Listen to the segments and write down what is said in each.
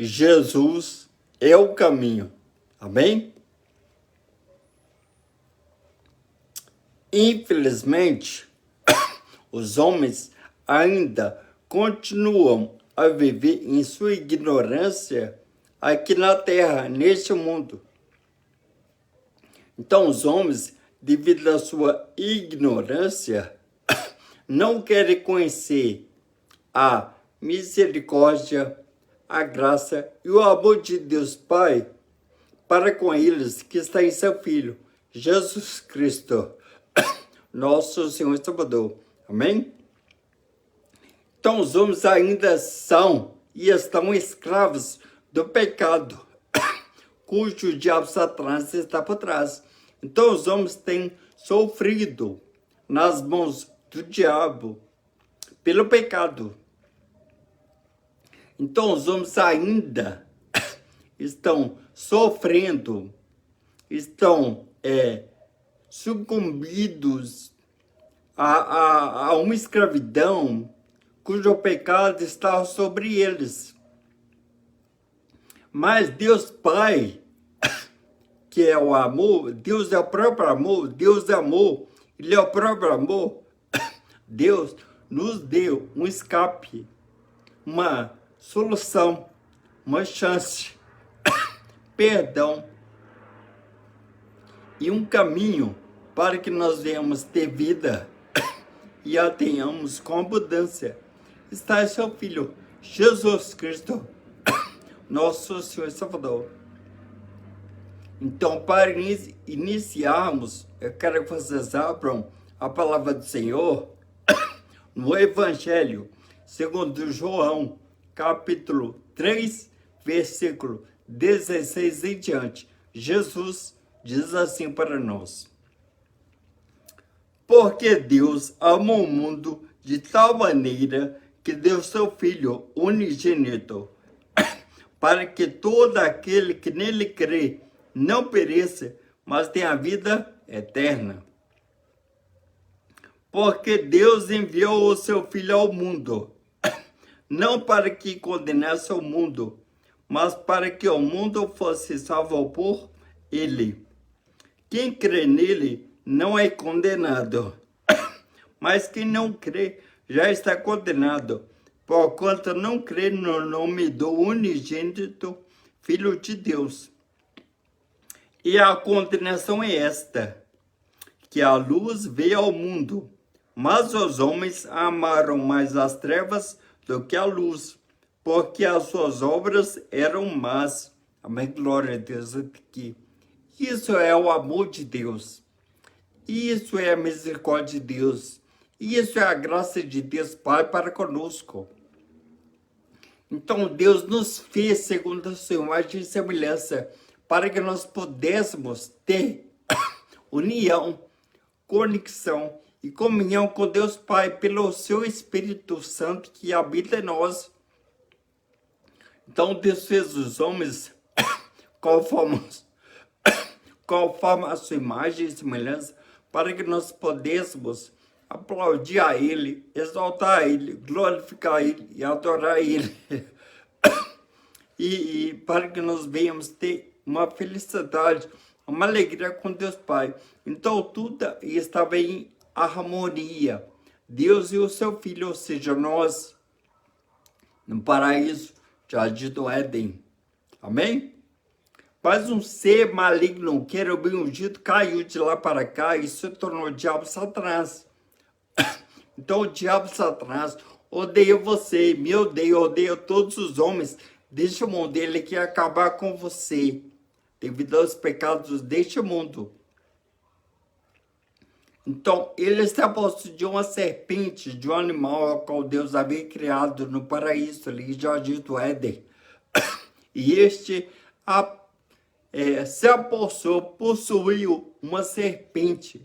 Jesus é o caminho. Amém? Infelizmente, os homens ainda continuam a viver em sua ignorância aqui na Terra, neste mundo. Então, os homens, devido à sua ignorância, não querem conhecer a misericórdia, a graça e o amor de Deus Pai para com eles que está em seu Filho, Jesus Cristo, nosso Senhor e Salvador. Amém? Então, os homens ainda são e estão escravos do pecado, cujo diabo Satanás está por trás. Então, os homens têm sofrido nas mãos do diabo pelo pecado. Então, os homens ainda estão sofrendo, estão sucumbidos a uma escravidão cujo pecado está sobre eles. Mas Deus Pai, que é o amor, Deus é o próprio amor, Deus é amor, Ele é o próprio amor. Deus nos deu um escape, uma solução, uma chance, perdão e um caminho para que nós venhamos ter vida e a tenhamos com abundância. Está em seu Filho, Jesus Cristo, nosso Senhor e Salvador. Então, para iniciarmos, eu quero que vocês abram a palavra do Senhor no Evangelho segundo João, capítulo 3, versículo 16 em diante. Jesus diz assim para nós: porque Deus amou o mundo de tal maneira que deu seu Filho unigênito, para que todo aquele que nele crê não pereça, mas tenha a vida eterna. Porque Deus enviou o seu Filho ao mundo, não para que condenasse o mundo, mas para que o mundo fosse salvo por ele. Quem crê nele não é condenado, mas quem não crê já está condenado, porquanto não crê no nome do unigênito Filho de Deus. E a condenação é esta, que a luz veio ao mundo, mas os homens amaram mais as trevas do que a luz, porque as suas obras eram más. Amém, glória a Deus aqui. Isso é o amor de Deus. Isso é a misericórdia de Deus. Isso é a graça de Deus Pai para conosco. Então, Deus nos fez segundo a sua imagem e semelhança, para que nós pudéssemos ter união, conexão e comunhão com Deus Pai pelo seu Espírito Santo que habita em nós. Então, Deus fez os homens conforme a sua imagem e semelhança, para que nós pudéssemos aplaudir a Ele, exaltar a Ele, glorificar Ele e adorar Ele. e para que nós venhamos ter uma felicidade, uma alegria com Deus Pai. Então, tudo estava em harmonia. Deus e o seu Filho, ou seja, nós, no paraíso, jardim do Éden. Amém? Mas um ser maligno, querubim ungido, caiu de lá para cá e se tornou o diabo Satanás. Então o diabo Satanás odeia você, me odeia todos os homens deste mundo. Ele quer acabar com você, devido aos pecados deste mundo. Então ele se apossou de uma serpente, de um animal ao qual Deus havia criado no paraíso, ali em jardim do Éden. E este se apossou, possuiu uma serpente,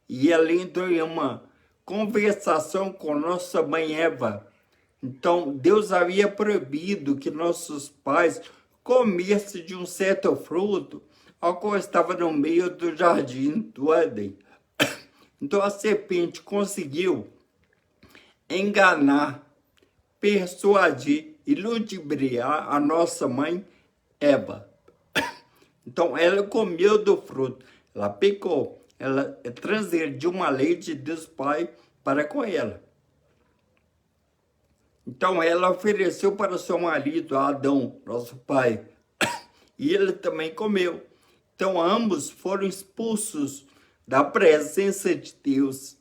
e ela entrou em uma conversação com nossa mãe Eva. Então, Deus havia proibido que nossos pais comessem de um certo fruto, ao qual estava no meio do jardim do Éden. Então, a serpente conseguiu enganar, persuadir e ludibriar a nossa mãe Eva. Então, ela comeu do fruto, ela pecou, ela transgrediu uma lei de Deus Pai para com ela. Então, ela ofereceu para seu marido, Adão, nosso pai, e ele também comeu. Então, ambos foram expulsos da presença de Deus,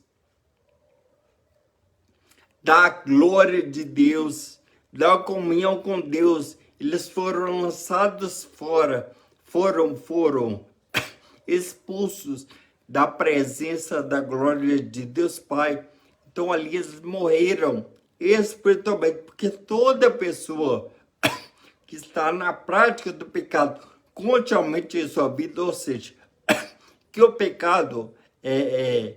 da glória de Deus, da comunhão com Deus. Eles foram lançados fora, foram expulsos da presença da glória de Deus Pai. Então ali eles morreram espiritualmente, porque toda pessoa que está na prática do pecado continuamente em sua vida, ou seja, que o pecado é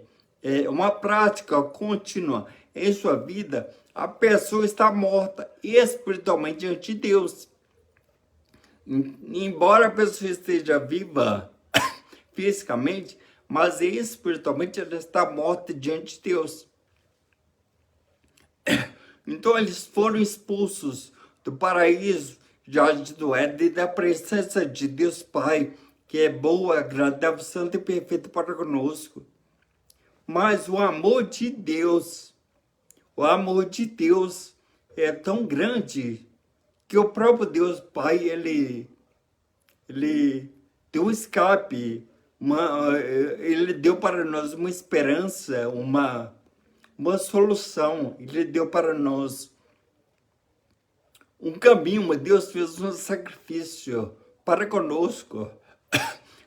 uma prática contínua em sua vida, a pessoa está morta espiritualmente diante de Deus. Embora a pessoa esteja viva fisicamente, mas espiritualmente ela está morta diante de Deus. Então eles foram expulsos do paraíso, jardim do Éden, da presença de Deus Pai, que é boa, agradável, santa e perfeita para conosco. Mas o amor de Deus é tão grande que o próprio Deus Pai, ele deu escape, ele deu para nós uma esperança, uma solução. Ele deu para nós um caminho. Deus fez um sacrifício para conosco.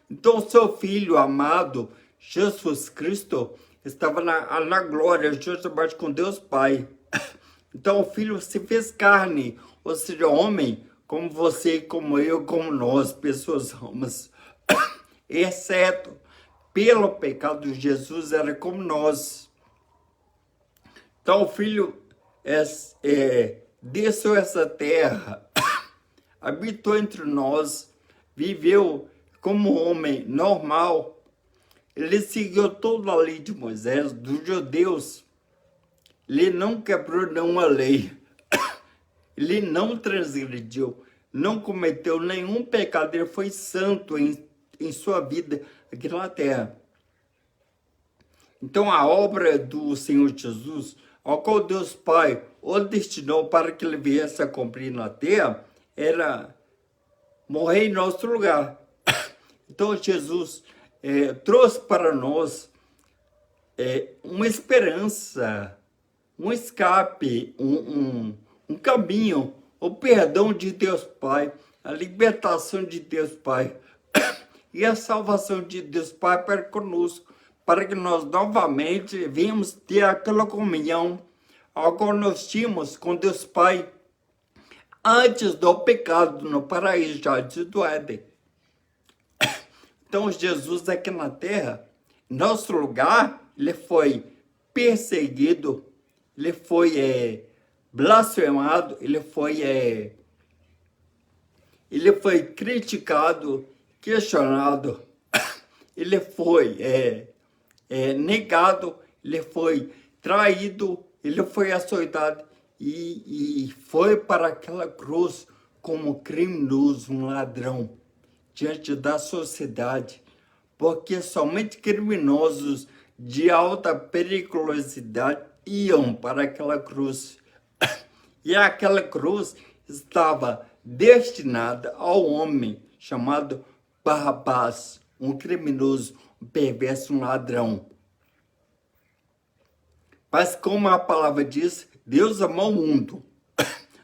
Então, seu Filho amado, Jesus Cristo, estava na glória, justamente com Deus Pai. Então, o Filho se fez carne, ou seja, homem, como você, como eu, como nós, pessoas somos. Exceto pelo pecado, Jesus era como nós. Então, o Filho desceu essa terra, habitou entre nós, viveu como homem normal. Ele seguiu toda a lei de Moisés, dos judeus. Ele não quebrou nenhuma lei. Ele não transgrediu, não cometeu nenhum pecado. Ele foi santo em sua vida aqui na terra. Então, a obra do Senhor Jesus, ao qual Deus Pai o destinou para que ele viesse a cumprir na terra, era morrer em nosso lugar. Então, Jesus trouxe para nós uma esperança, um escape, um caminho, o perdão de Deus Pai, a libertação de Deus Pai e a salvação de Deus Pai para conosco, para que nós novamente venhamos ter aquela comunhão ao qual nós tínhamos com Deus Pai antes do pecado no paraíso, jardim do Éden. Então, Jesus aqui na terra, em nosso lugar, ele foi perseguido, ele foi blasfemado, ele foi criticado, questionado, ele foi negado, ele foi traído, ele foi açoitado e foi para aquela cruz como criminoso, um ladrão, diante da sociedade, porque somente criminosos de alta periculosidade iam para aquela cruz. E aquela cruz estava destinada ao homem chamado Barrabás, um criminoso, um perverso, um ladrão. Mas como a palavra diz, Deus amou o mundo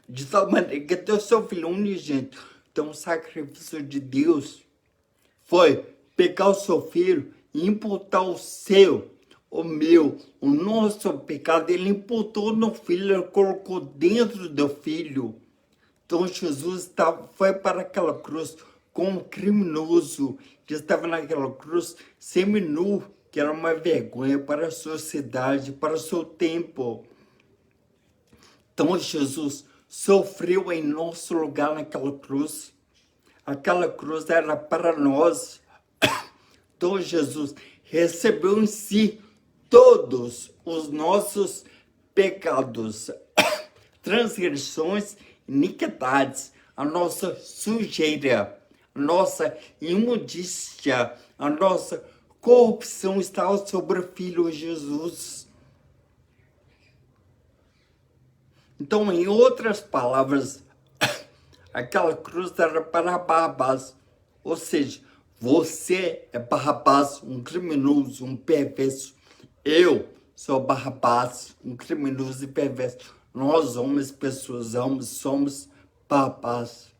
de tal maneira que deu seu Filho unigênito. Então o sacrifício de Deus foi pegar o seu Filho e imputar o seu, o meu, o nosso pecado. Ele imputou no Filho, ele colocou dentro do Filho. Então Jesus foi para aquela cruz como um criminoso que estava naquela cruz seminu, que era uma vergonha para a sociedade, para o seu tempo. Então Jesus sofreu em nosso lugar naquela cruz. Aquela cruz era para nós. Então Jesus recebeu em si todos os nossos pecados, transgressões iniquidades, a nossa sujeira, a nossa imundícia, a nossa corrupção estava sobre o Filho Jesus. Então, em outras palavras, aquela cruz era para Barrabás. Ou seja, você é Barrabás, um criminoso, um perverso. Eu sou Barrabás, um criminoso e perverso. Nós, homens, pessoas, somos Barrabás,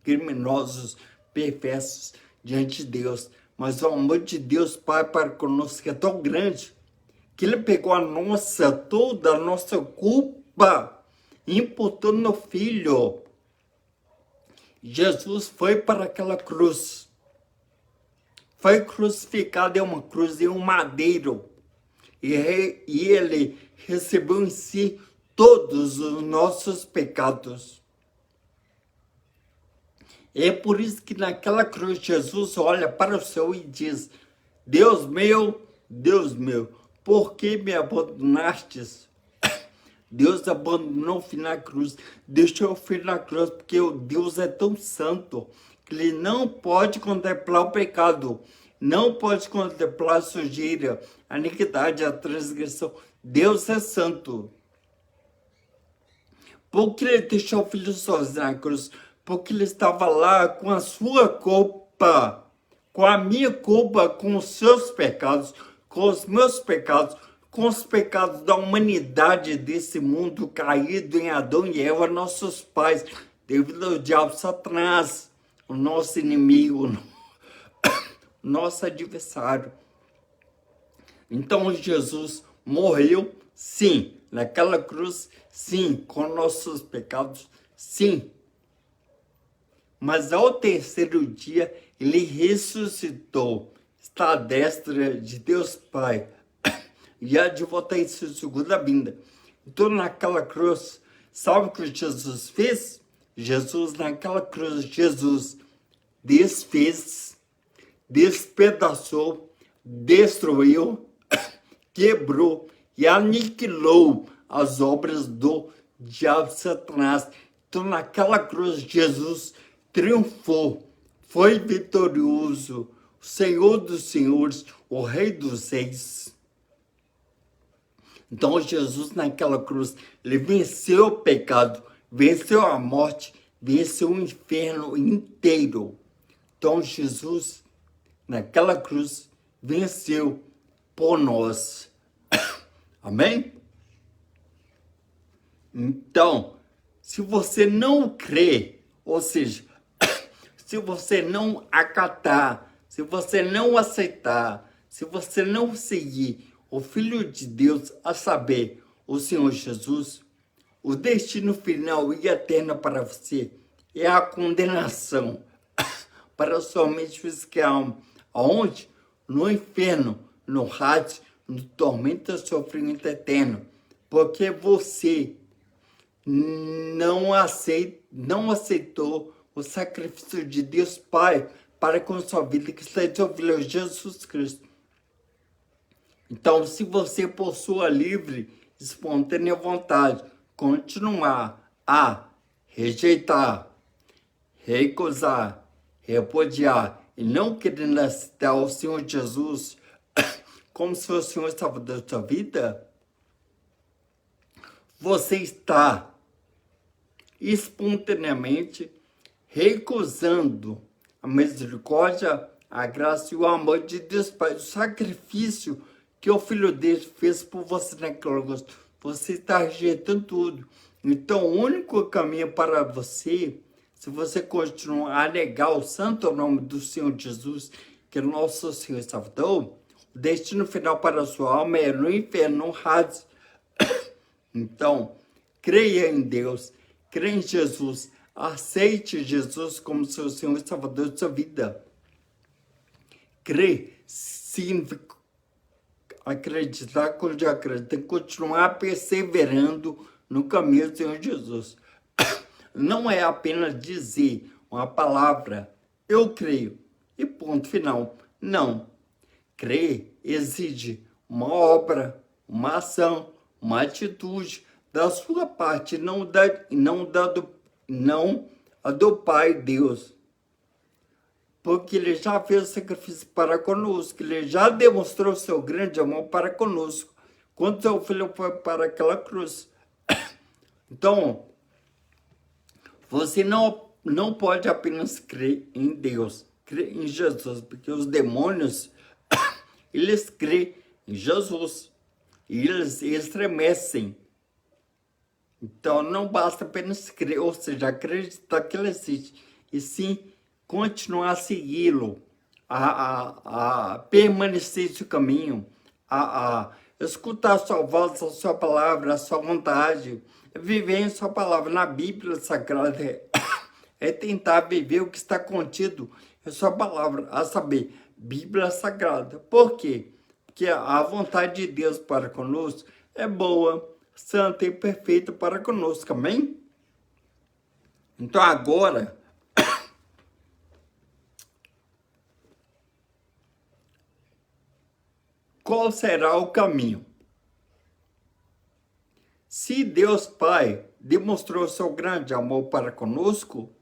criminosos, perversos diante de Deus. Mas o amor de Deus, Pai, para conosco é tão grande que Ele pegou toda a nossa culpa, imputou no Filho. Jesus foi para aquela cruz. Foi crucificado em uma cruz, em um madeiro. E Ele recebeu em si todos os nossos pecados. É por isso que naquela cruz Jesus olha para o céu e diz: Deus meu, por que me abandonastes? Deus abandonou o filho na cruz, deixou o filho na cruz, porque o Deus é tão santo que Ele não pode contemplar o pecado, não pode contemplar a sujeira, a iniquidade, a transgressão. Deus é santo. Por que Ele deixou o filho sozinho na cruz? Porque Ele estava lá com a sua culpa, com a minha culpa, com os seus pecados, com os meus pecados, com os pecados da humanidade desse mundo caído em Adão e Eva, nossos pais, devido ao diabo Satanás, o nosso inimigo, nosso adversário. Então Jesus morreu, sim, naquela cruz, sim, com nossos pecados, sim. Mas ao terceiro dia, Ele ressuscitou, está à destra de Deus Pai, e há de voltar em sua segunda vinda. Então, naquela cruz, sabe o que Jesus fez? Jesus, naquela cruz, Jesus desfez, despedaçou, destruiu, quebrou e aniquilou as obras do diabo Satanás. Então, naquela cruz, Jesus triunfou, foi vitorioso, o Senhor dos senhores, o Rei dos reis. Então, Jesus, naquela cruz, Ele venceu o pecado, venceu a morte, venceu o inferno inteiro. Então, Jesus, naquela cruz, venceu por nós. Amém? Então, se você não crê, ou seja, se você não acatar, se você não aceitar, se você não seguir o Filho de Deus, a saber, o Senhor Jesus, o destino final e eterno para você é a condenação para somente fiscal, aonde? No inferno, no Hades, no tormento e sofrimento eterno, porque você não aceitou o sacrifício de Deus Pai para com sua vida, que está em seu Filho Jesus Cristo. Então, se você, por sua livre, espontânea vontade, continuar a rejeitar, recusar, repudiar e não querendo aceitar o Senhor Jesus como seu Senhor e Salvador da sua vida, você está espontaneamente recusando a misericórdia, a graça e o amor de Deus Pai, o sacrifício que o Filho dele fez por você naquela cruz. Você está rejeitando tudo. Então, o único caminho para você, se você continuar a negar o santo nome do Senhor Jesus, que é o nosso Senhor e Salvador, o destino final para a sua alma é no inferno, no Hades. Então, creia em Deus, creia em Jesus, aceite Jesus como seu Senhor e Salvador de sua vida. Crer significa acreditar, quando acredita, tem que continuar perseverando no caminho do Senhor Jesus. Não é apenas dizer uma palavra, eu creio, e ponto final. Não. Crer exige uma obra, uma ação, uma atitude da sua parte, não a do Pai Deus. Porque ele já fez o sacrifício para conosco, ele já demonstrou seu grande amor para conosco, quando seu filho foi para aquela cruz. Então, você não pode apenas crer em Deus, crer em Jesus, porque os demônios, eles creem em Jesus, e eles estremecem. Então, não basta apenas crer, ou seja, acreditar que ele existe, e sim continuar a segui-lo, a permanecer nesse caminho, a escutar a sua voz, a sua palavra, a sua vontade, viver em sua palavra. Na Bíblia Sagrada é tentar viver o que está contido em sua palavra, a saber, Bíblia Sagrada. Por quê? Porque a vontade de Deus para conosco é boa, santa e perfeita para conosco, amém? Então agora, qual será o caminho? Se Deus Pai demonstrou seu grande amor para conosco,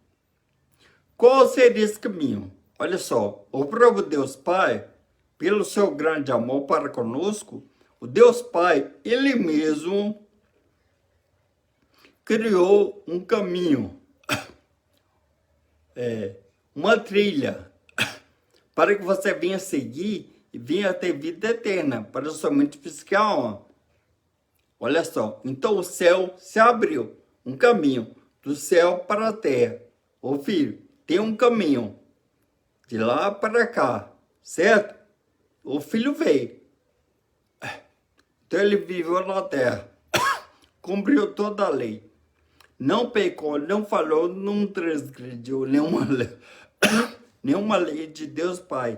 qual seria esse caminho? Olha só, o próprio Deus Pai, pelo seu grande amor para conosco, o Deus Pai, Ele mesmo criou um caminho, uma trilha, para que você venha seguir e venha ter vida eterna, para somente fiscal alma. Olha só, então o céu se abriu, um caminho do céu para a terra. Ô filho, tem um caminho de lá para cá, certo? O filho veio. Então ele viveu na terra, cumpriu toda a lei. Não pecou, não falou, não transgrediu nenhuma lei de Deus Pai.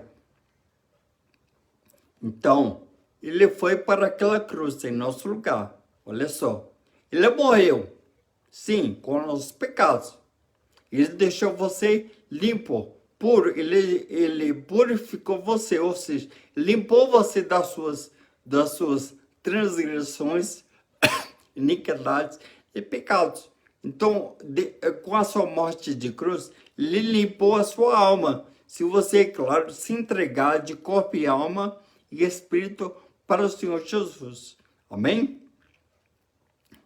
Então, ele foi para aquela cruz em nosso lugar. Olha só. Ele morreu, sim, com os pecados. Ele deixou você limpo, puro. Ele purificou você, ou seja, limpou você das suas transgressões, iniquidades e pecados. Então, com a sua morte de cruz, ele limpou a sua alma. Se você, claro, se entregar de corpo e alma e espírito para o Senhor Jesus. Amém?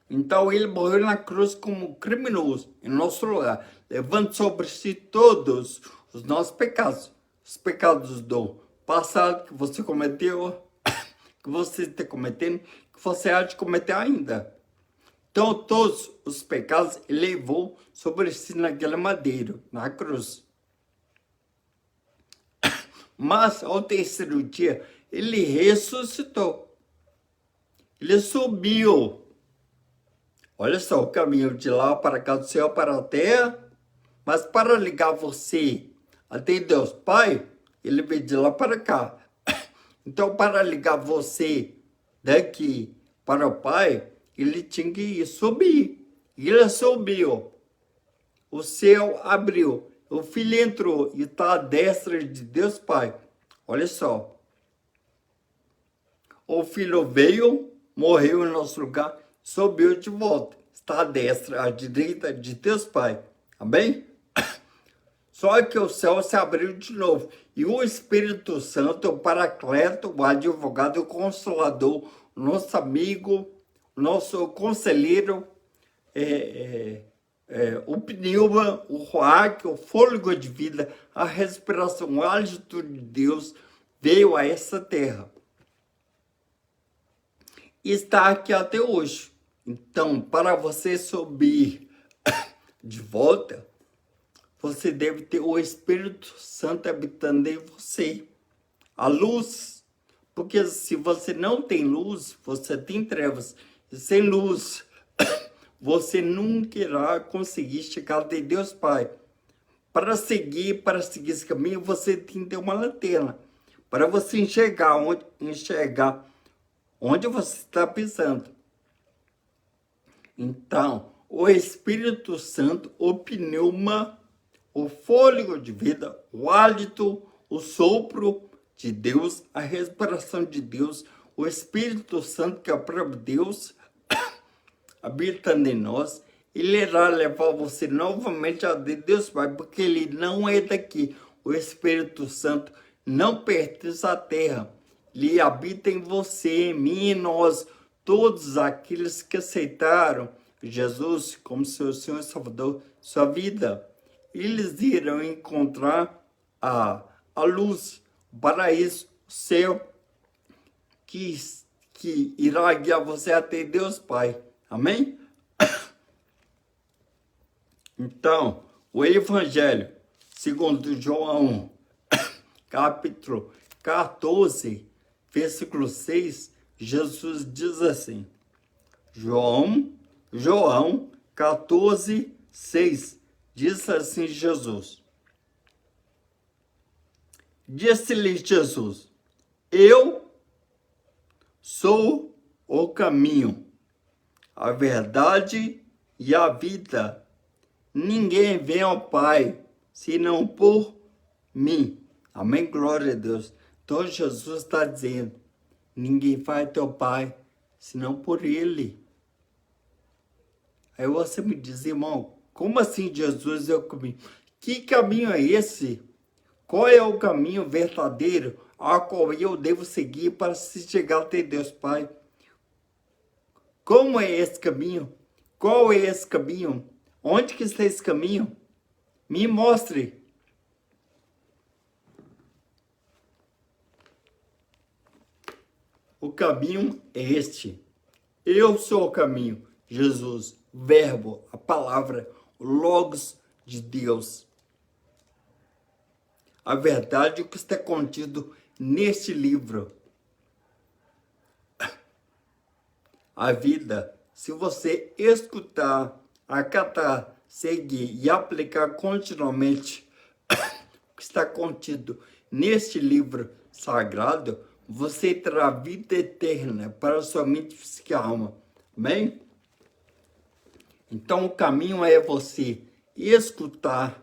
Então, ele morreu na cruz como criminoso em nosso lugar, levando sobre si todos os nossos pecados. Os pecados do passado que você cometeu, que você está cometendo, que você há de cometer ainda. Então, todos os pecados ele levou sobre si naquele madeiro, na cruz. Mas, ao terceiro dia, ele ressuscitou. Ele subiu. Olha só, o caminho de lá para cá, do céu para a terra. Mas para ligar você até Deus Pai, ele veio de lá para cá. Então, para ligar você daqui para o Pai, ele tinha que subir. Ele subiu. O céu abriu. O filho entrou e está à destra de Deus Pai. Olha só. O filho veio, morreu em nosso lugar, subiu de volta. Está à destra, à direita de Deus Pai. Amém? Só que o céu se abriu de novo. E o Espírito Santo, o Paracleto, o advogado, o Consolador, nosso amigo, nosso conselheiro, o pneuma, o ruach, o fôlego de vida, a respiração, o hálito de Deus veio a essa terra. E está aqui até hoje. Então, para você subir de volta, você deve ter o Espírito Santo habitando em você. A luz, porque se você não tem luz, você tem trevas. E sem luz, você nunca irá conseguir chegar até Deus Pai. Para seguir esse caminho, você tem que ter uma lanterna. Para você enxergar onde você está pisando. Então, o Espírito Santo, o pneuma, o fôlego de vida, o hálito, o sopro de Deus, a respiração de Deus, o Espírito Santo, que é o próprio Deus, habitando em nós, Ele irá levar você novamente a Deus Pai, porque Ele não é daqui. O Espírito Santo não pertence à terra. Ele habita em você, em mim, em nós, todos aqueles que aceitaram Jesus como seu Senhor e Salvador, sua vida. Eles irão encontrar a luz, o paraíso, o céu, que irá guiar você até Deus Pai. Amém? Então, o Evangelho, segundo João, capítulo 14, versículo 6, Jesus diz assim, João 14, 6, diz assim Jesus. Disse-lhe Jesus, eu sou o caminho, a verdade e a vida. Ninguém vem ao Pai, senão por mim. Amém? Glória a Deus. Então Jesus está dizendo, ninguém vai até o Pai, senão por Ele. Aí você me diz, irmão, como assim Jesus é o caminho? Que caminho é esse? Qual é o caminho verdadeiro ao qual eu devo seguir para se chegar até Deus Pai? Como é esse caminho? Qual é esse caminho? Onde que está esse caminho? Me mostre. O caminho é este. Eu sou o caminho. Jesus, o verbo, a palavra, o logos de Deus. A verdade que está contido neste livro. A vida, se você escutar, acatar, seguir e aplicar continuamente o que está contido neste livro sagrado, você terá vida eterna para sua mente, física e alma. Amém? Então o caminho é você escutar,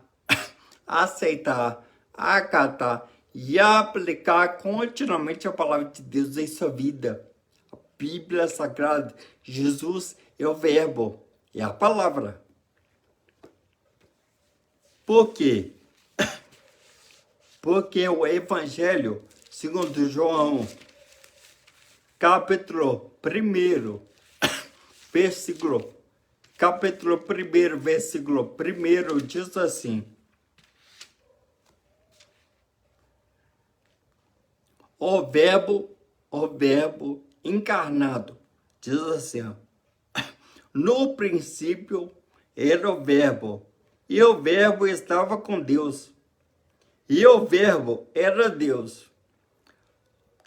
aceitar, acatar e aplicar continuamente a palavra de Deus em sua vida. A Bíblia Sagrada, Jesus é o verbo, é a palavra. Por quê? Porque o Evangelho, segundo João, capítulo 1, capítulo 1, versículo 1, diz assim, o verbo encarnado, diz assim, ó, no princípio era o verbo, e o verbo estava com Deus, e o verbo era Deus.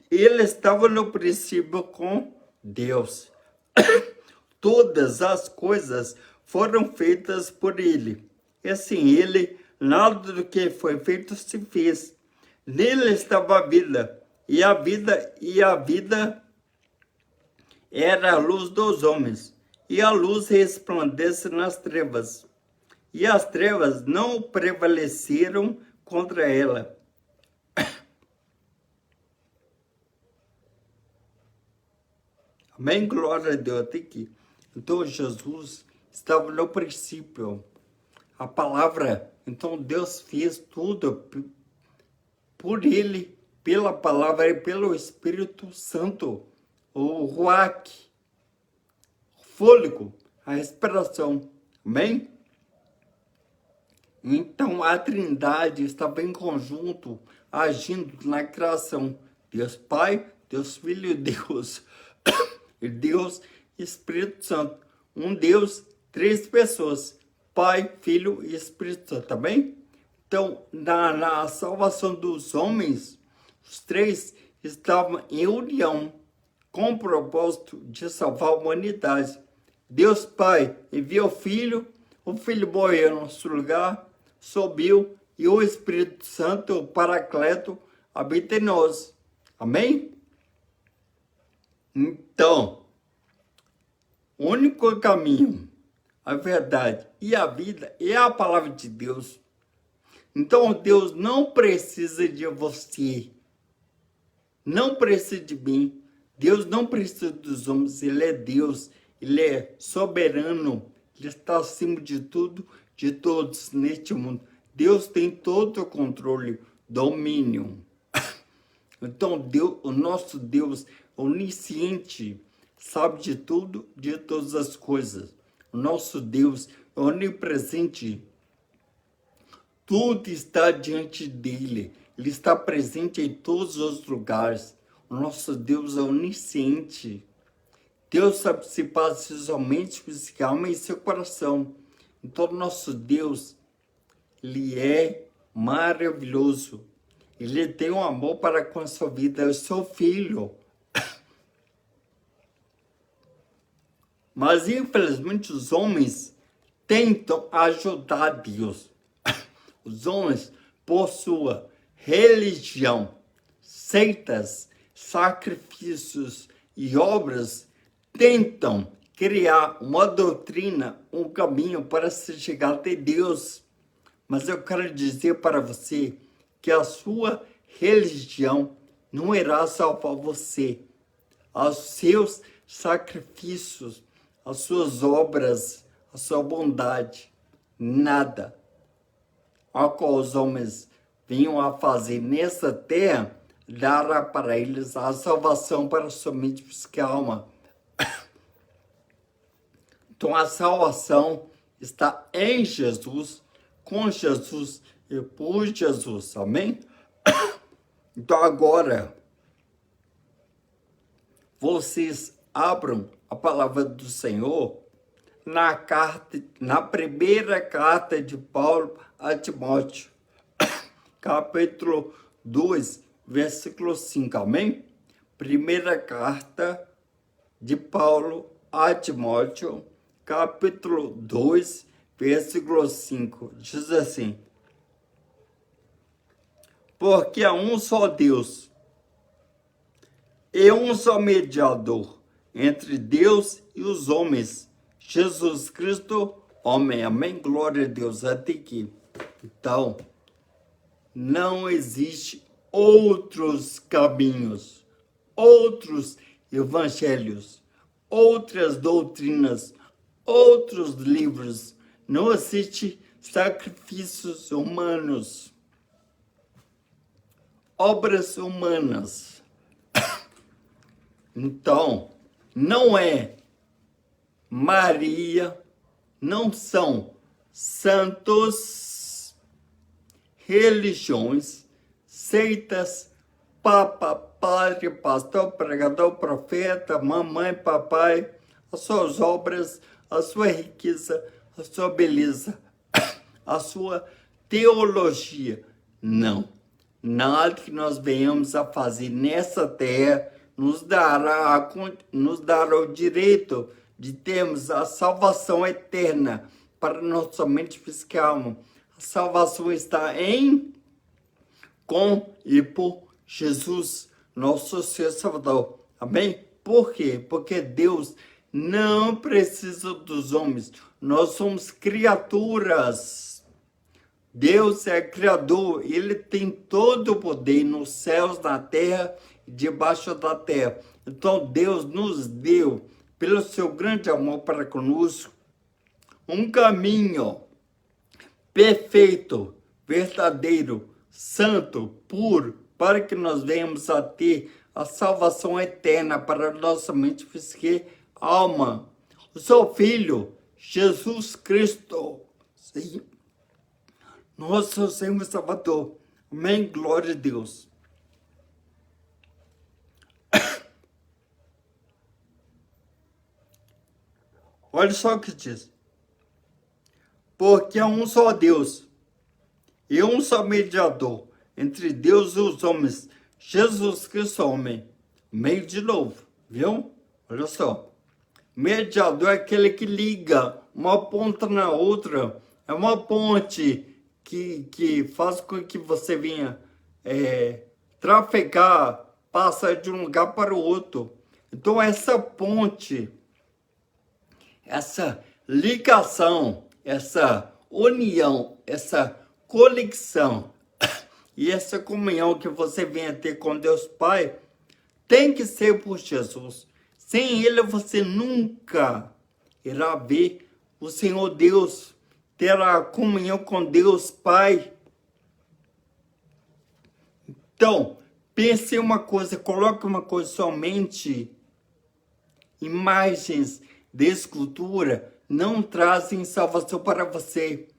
Ele estava no princípio com Deus. Todas as coisas foram feitas por ele. E assim, ele, nada do que foi feito se fez. Nele estava a vida, e a vida era a luz dos homens. E a luz resplandece nas trevas. E as trevas não prevaleceram contra ela. Amém? Glória a Deus. Até aqui. Então, Jesus estava no princípio. A palavra, então Deus fez tudo por ele, pela palavra e pelo Espírito Santo. O ruach, o fôlego, a respiração. Amém? Então, a Trindade estava em conjunto, agindo na criação. Deus Pai, Deus Filho e Deus. E Deus Espírito Santo. Um Deus, três pessoas. Pai, Filho e Espírito Santo. Tá bem? Então, na salvação dos homens, os três estavam em união com o propósito de salvar a humanidade. Deus Pai enviou o Filho morreu no nosso lugar, subiu, e o Espírito Santo, o Paracleto, habita em nós. Amém? Então, o único caminho, a verdade e a vida é a palavra de Deus. Então, Deus não precisa de você, não precisa de mim. Deus não precisa dos homens, Ele é Deus. Ele é soberano, Ele está acima de tudo, de todos neste mundo. Deus tem todo o controle, domínio. Então, Deus, o nosso Deus onisciente, sabe de tudo, de todas as coisas. O nosso Deus é onipresente. Tudo está diante dele. Ele está presente em todos os lugares. O nosso Deus é onisciente. Deus sabe se passa somente sua alma e seu coração. Então, o nosso Deus, Ele é maravilhoso. Ele tem um amor para com a sua vida. É o seu filho. Mas, infelizmente, os homens tentam ajudar Deus. Os homens, por sua religião, seitas, sacrifícios e obras, tentam criar uma doutrina, um caminho para se chegar até Deus. Mas eu quero dizer para você que a sua religião não irá salvar você. Os seus sacrifícios, as suas obras, a sua bondade, nada. Ao qual os homens vinham a fazer nessa terra, dará para eles a salvação para somente a alma. Então a salvação está em Jesus, com Jesus e por Jesus, amém? Então agora, vocês abram a palavra do Senhor na primeira carta de Paulo a Timóteo, capítulo 2, versículo 5, amém? Primeira carta de Paulo a Timóteo, capítulo 2, versículo 5, diz assim: porque há um só Deus e um só mediador entre Deus e os homens, Jesus Cristo, homem. Amém? Glória a Deus. Até aqui. Então, não existe outros caminhos, outros evangelhos, outras doutrinas, outros livros. Não existe sacrifícios humanos, obras humanas. Então, não é Maria, não são santos, religiões, seitas, papa, padre, pastor, pregador, profeta, mamãe, papai, as suas obras, a sua riqueza, a sua beleza, a sua teologia. Não. Nada que nós venhamos a fazer nessa terra nos dará o direito de termos a salvação eterna para nossa mente física e alma. A salvação está com e por Jesus, nosso Senhor Salvador. Amém? Por quê? Porque Deus não precisa dos homens. Nós somos criaturas. Deus é criador. Ele tem todo o poder nos céus, na terra e debaixo da terra. Então Deus nos deu, pelo seu grande amor para conosco, um caminho perfeito, verdadeiro, santo, puro, para que nós venhamos a ter a salvação eterna para nossa mente, física e alma. O seu Filho, Jesus Cristo, sim, nosso Senhor Salvador. Amém? Glória a Deus. Olha só o que diz. Porque há um só Deus e um só mediador entre Deus e os homens, Jesus Cristo, homem. Meio de novo, viu? Olha só. Mediador é aquele que liga uma ponta na outra. É uma ponte que faz com que você venha trafegar, passar de um lugar para o outro. Então essa ponte, essa ligação, essa união, essa conexão e essa comunhão que você venha ter com Deus Pai, tem que ser por Jesus. Sem ele você nunca irá ver o Senhor Deus, terá comunhão com Deus Pai. Então, pense em uma coisa, coloque uma coisa somente. Imagens de escultura não trazem salvação para você.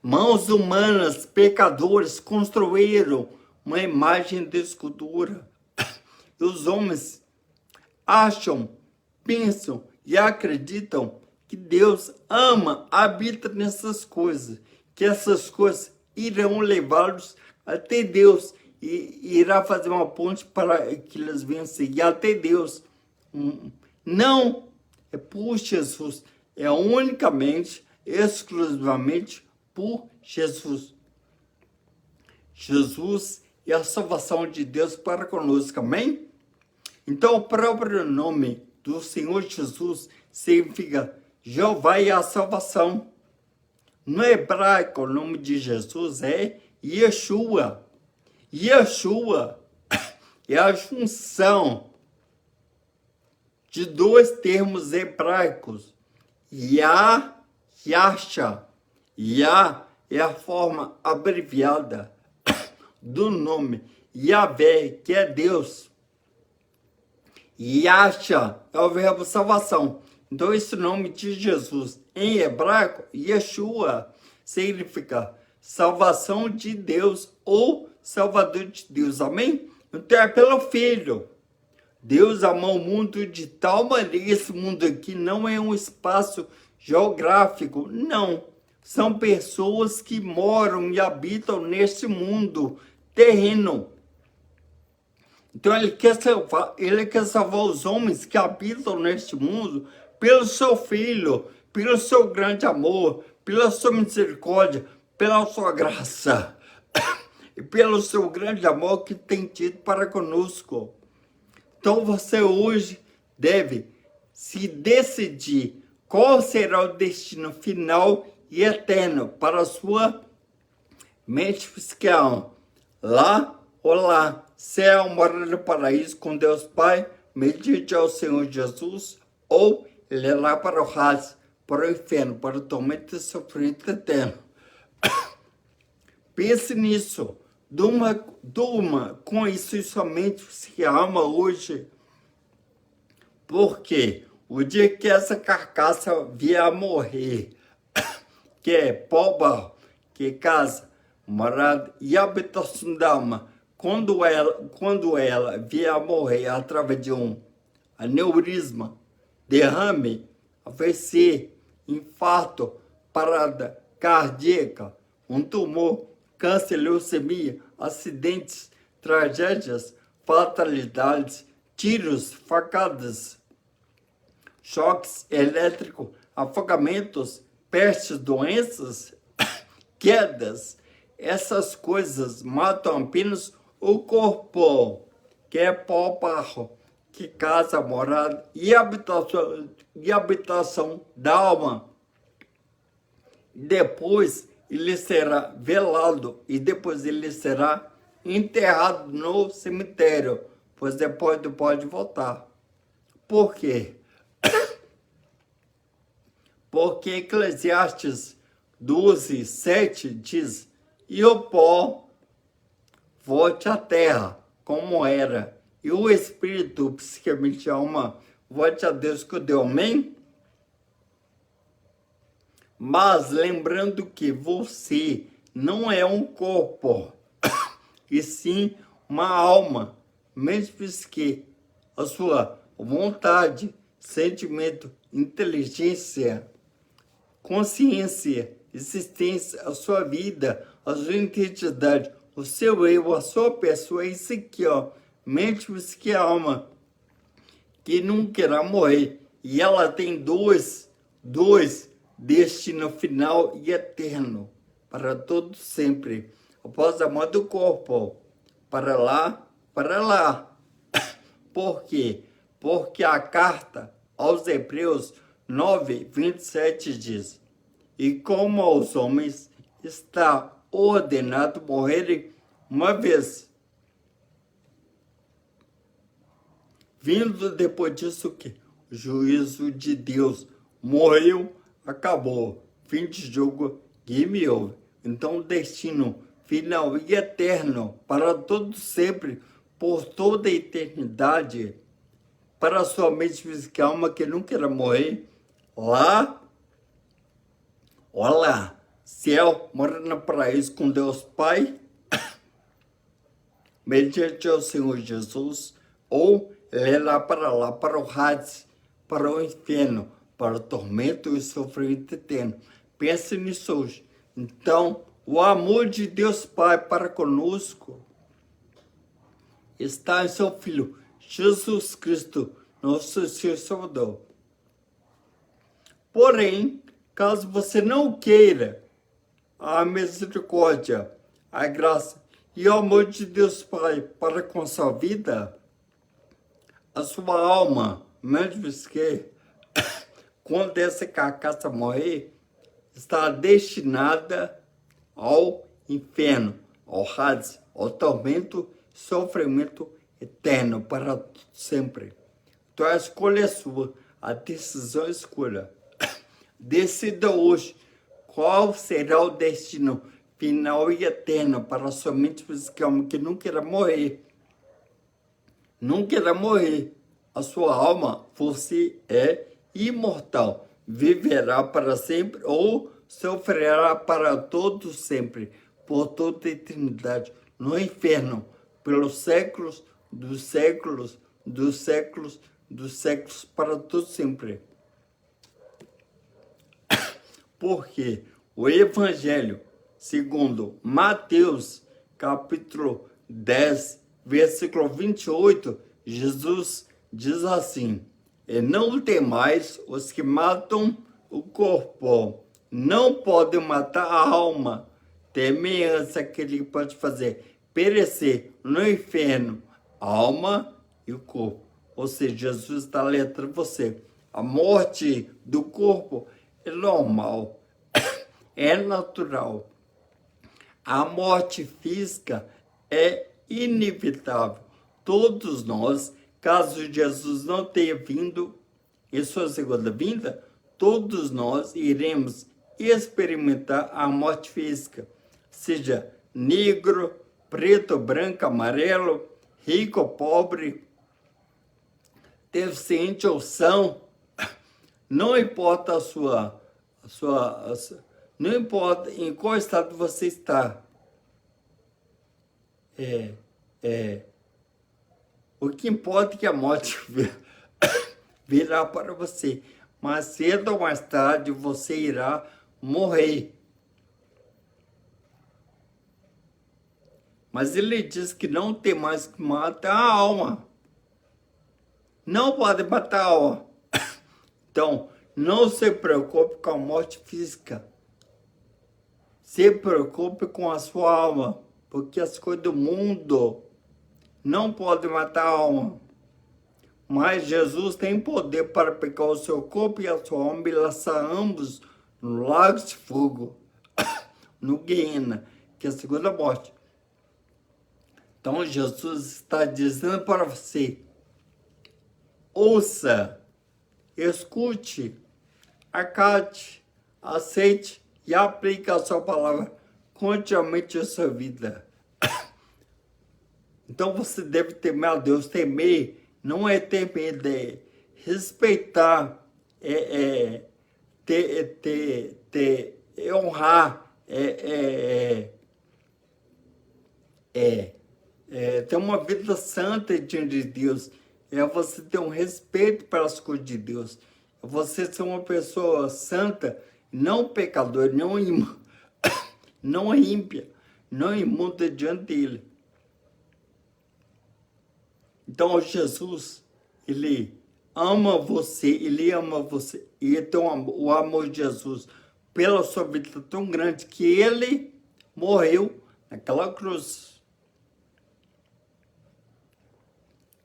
Mãos humanas, pecadores, construíram uma imagem de escultura. E os homens acham, pensam e acreditam que Deus ama, habita nessas coisas, que essas coisas irão levá-los até Deus e irá fazer uma ponte para que eles venham seguir até Deus. Não é por Jesus, é unicamente, exclusivamente por Jesus. Jesus é a salvação de Deus para conosco, amém? Então, o próprio nome do Senhor Jesus significa Jeová é a salvação. No hebraico, o nome de Jesus é Yeshua. Yeshua é a junção de dois termos hebraicos, Yah, Yasha. Yah é a forma abreviada do nome Yahvé, que é Deus. Yasha é o verbo salvação. Então, esse nome de Jesus, em hebraico, Yeshua, significa salvação de Deus ou salvador de Deus, amém? Então, é pelo Filho. Deus amou o mundo de tal maneira, esse mundo aqui não é um espaço geográfico, não. São pessoas que moram e habitam neste mundo terreno. Então ele quer salvar os homens que habitam neste mundo pelo seu Filho, pelo seu grande amor, pela sua misericórdia, pela sua graça e pelo seu grande amor que tem tido para conosco. Então você hoje deve se decidir qual será o destino final e eterno para a sua mente fiscal. Lá ou lá, céu, mora no paraíso com Deus Pai, medite ao Senhor Jesus, ou ele é lá para o Hades, para o inferno, para o tormento e sofrimento eterno. Pense nisso. Durma com isso e somente se ama hoje. Porque o dia que essa carcaça vier a morrer, que é pó, barro, que é casa, morada e habitação da alma, quando ela vier a morrer através de um aneurisma, derrame, AVC, infarto, parada cardíaca, um tumor, câncer, leucemia, acidentes, tragédias, fatalidades, tiros, facadas, choques elétricos, afogamentos, pestes, doenças, quedas. Essas coisas matam apenas o corpo, que é pó, barro, que casa, morada e habitação da alma. Depois ele será velado e depois ele será enterrado no cemitério, pois depois não pode voltar. Por quê? Porque Eclesiastes 12:7 diz: e o pó volte à terra, como era, e o espírito, psiquicamente a alma, volte a Deus que o deu, amém? Mas lembrando que você não é um corpo, e sim uma alma, mesmo que a sua vontade, sentimento, inteligência, consciência, existência, a sua vida, a sua identidade, o seu eu, a sua pessoa, isso aqui, ó, mente, que alma, que não querá morrer. E ela tem dois destino final e eterno, para todo sempre, após a morte do corpo, para lá. Por quê? Porque a carta aos Hebreus 9:27 diz: e como aos homens está ordenado morrerem uma vez, vindo depois disso que juízo de Deus. Morreu, acabou. Fim de jogo, game over. Então, o destino final e eterno, para todo sempre, por toda a eternidade, para a sua mente física, alma que não queira morrer, lá, olha, céu, morando no paraíso com Deus Pai, mediante o Senhor Jesus, ou ele lá, para o Hades, para o inferno, para o tormento e o sofrimento eterno. Pense nisso hoje. Então, o amor de Deus Pai para conosco está em seu Filho, Jesus Cristo, nosso Senhor e Salvador. Porém, caso você não queira a misericórdia, a graça e o amor de Deus Pai para com sua vida, a sua alma, mesmo que quando essa carcaça morrer, está destinada ao inferno, ao Hades, ao tormento, sofrimento eterno para sempre. Então a escolha é sua, a decisão é escolha. Decida hoje qual será o destino final e eterno para a sua mente física que não queira morrer. Não queira morrer. A sua alma, você é imortal. Viverá para sempre ou sofrerá para todo sempre, por toda a eternidade, no inferno, pelos séculos dos séculos, dos séculos, dos séculos, para todo sempre. Porque o Evangelho, segundo Mateus, capítulo 10, versículo 28, Jesus diz assim: e não temais os que matam o corpo, não podem matar a alma, temeis aquele que pode fazer perecer no inferno a alma e o corpo. Ou seja, Jesus está alertando você. A morte do corpo é normal, é natural. A morte física é inevitável. Todos nós, caso Jesus não tenha vindo em sua segunda vinda, todos nós iremos experimentar a morte física, seja negro, preto, branco, amarelo, rico, pobre, deficiente ou são, não importa não importa em qual estado você está. O que importa é que a morte virá para você. Mas cedo ou mais tarde você irá morrer. Mas ele diz que não tem mais que matar a alma. Não pode matar a alma. Então, não se preocupe com a morte física. Se preocupe com a sua alma. Porque as coisas do mundo não podem matar a alma. Mas Jesus tem poder para pegar o seu corpo e a sua alma e lançar ambos no lago de fogo, no Guiena, que é a segunda morte. Então Jesus está dizendo para você: ouça, escute, acate, aceite e aplique a sua palavra continuamente em sua vida. Então você deve temer a Deus. Temer não é temer, é respeitar, honrar, ter uma vida santa diante de Deus. É você ter um respeito pelas coisas de Deus. É você ser uma pessoa santa, não pecador, não ímpia, não imunda diante dele. Então, Jesus, ele ama você. E então, o amor de Jesus pela sua vida tão grande que ele morreu naquela cruz.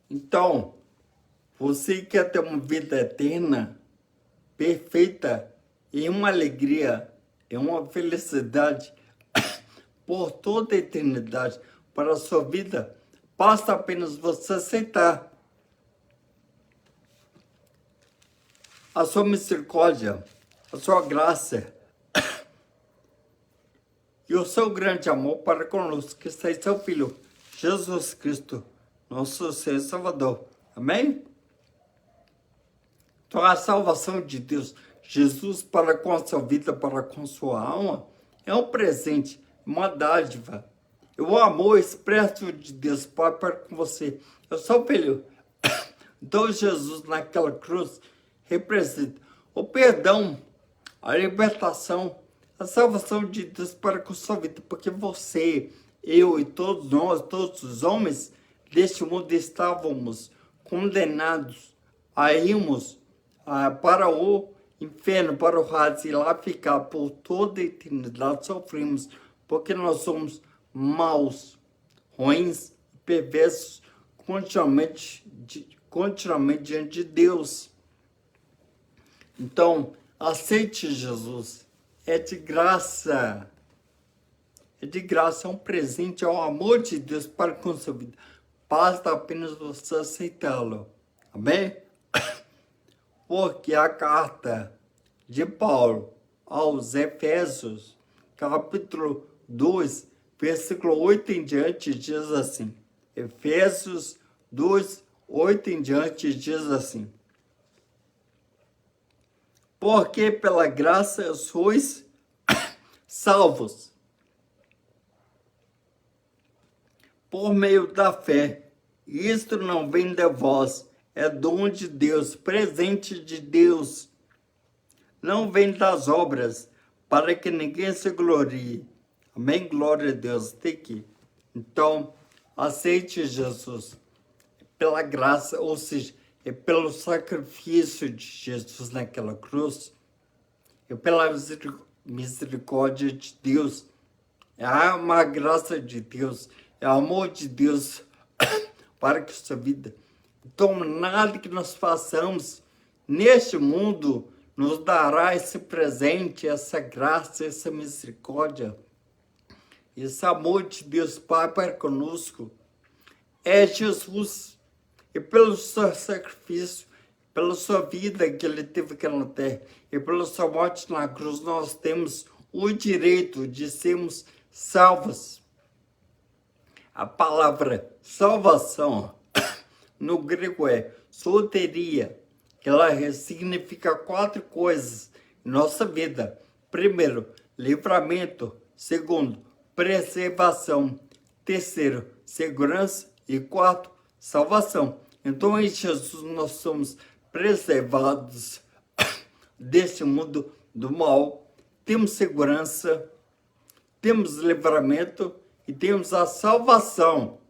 Então, você quer ter uma vida eterna, perfeita, e uma alegria, e uma felicidade por toda a eternidade para a sua vida, basta apenas você aceitar. a sua misericórdia, a sua graça e o seu grande amor para conosco, que está em seu Filho, Jesus Cristo, nosso Senhor e Salvador. Amém? Então, a salvação de Deus, Jesus, para com a sua vida, para com a sua alma, é um presente, uma dádiva. É o amor expresso de Deus Pai para com você. Eu sou o Filho. Então, Jesus, naquela cruz, representa o perdão, a libertação, a salvação de Deus para com a sua vida. Porque você, eu e todos nós, todos os homens deste mundo estávamos condenados a irmos para o inferno, para o Hades, e lá ficar por toda a eternidade. Sofremos porque nós somos maus, ruins, perversos, continuamente diante de Deus. Então, aceite Jesus. É de graça. É de graça, é um presente, é o amor de Deus para com a sua vida. Basta apenas você aceitá-lo. Amém? Porque a carta de Paulo aos Efésios, capítulo 2, versículo 8 em diante, diz assim. Efésios 2, 8 em diante, diz assim. Porque pela graça sois salvos, por meio da fé. Isto não vem de vós, é dom de Deus, presente de Deus. Não vem das obras, para que ninguém se glorie. Amém? Glória a Deus. Até aqui. Então, aceite Jesus pela graça, ou seja, é pelo sacrifício de Jesus naquela cruz, é pela misericórdia de Deus, é uma graça de Deus, é o amor de Deus para que sua vida. Então, nada que nós façamos neste mundo nos dará esse presente, essa graça, essa misericórdia, esse amor de Deus Pai para conosco. É Jesus. E pelo seu sacrifício, pela sua vida que ele teve aqui na terra, e pela sua morte na cruz, nós temos o direito de sermos salvos. A palavra salvação no grego é soteria, que ela significa 4 coisas em nossa vida. Primeiro, livramento. Segundo, preservação. Terceiro, segurança. E 4, salvação. Então, em Jesus, nós somos preservados deste mundo do mal. Temos segurança, temos livramento e temos a salvação.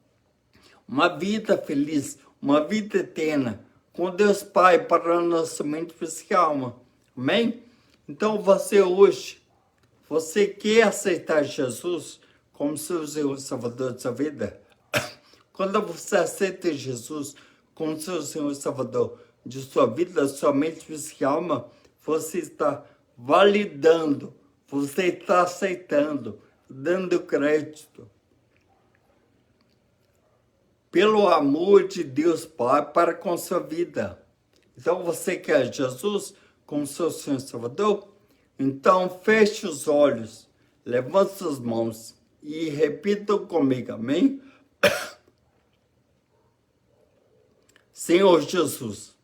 Uma vida feliz, uma vida eterna, com Deus Pai para a nossa mente, física e alma. Amém? Então, você hoje, você quer aceitar Jesus como seu Senhor e Salvador de sua vida? Quando você aceita Jesus como seu Senhor e Salvador de sua vida, sua mente, física e alma, você está validando, você está aceitando, dando crédito pelo amor de Deus Pai para com sua vida. Então, você quer Jesus como seu Senhor e Salvador? Então, feche os olhos, levante suas mãos e repitam comigo, amém? Senhor Jesus,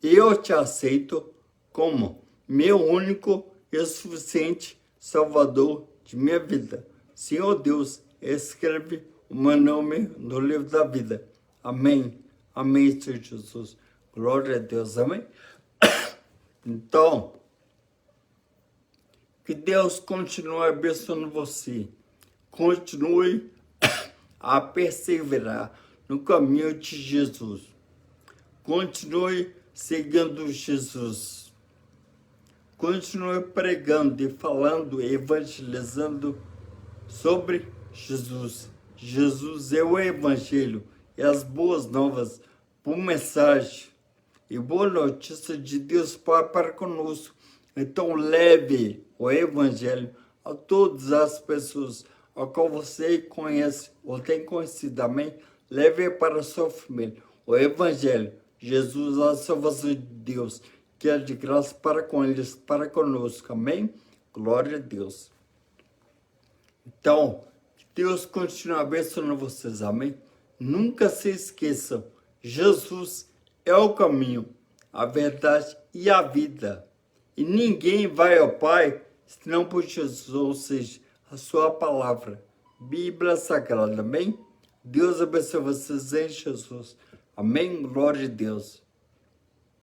eu te aceito como meu único e suficiente Salvador de minha vida. Senhor Deus, escreve o meu nome no livro da vida. Amém. Amém, Senhor Jesus. Glória a Deus. Amém. Então, que Deus continue abençoando você. Continue a perseverar no caminho de Jesus. Continue seguindo Jesus. Continue pregando e falando, evangelizando sobre Jesus. Jesus é o Evangelho e as boas novas, boa mensagem e boa notícia de Deus Pai para conosco. Então leve o Evangelho a todas as pessoas a qual você conhece ou tem conhecido, amém? Leve para a sua família o Evangelho. Jesus, a salvação de Deus, que é de graça para com eles, para conosco. Amém? Glória a Deus. Então, que Deus continue abençoando vocês. Amém? Nunca se esqueçam, Jesus é o caminho, a verdade e a vida. E ninguém vai ao Pai senão por Jesus, ou seja, a sua palavra, Bíblia Sagrada. Amém? Deus abençoe vocês em Jesus. Amém? Glória a Deus.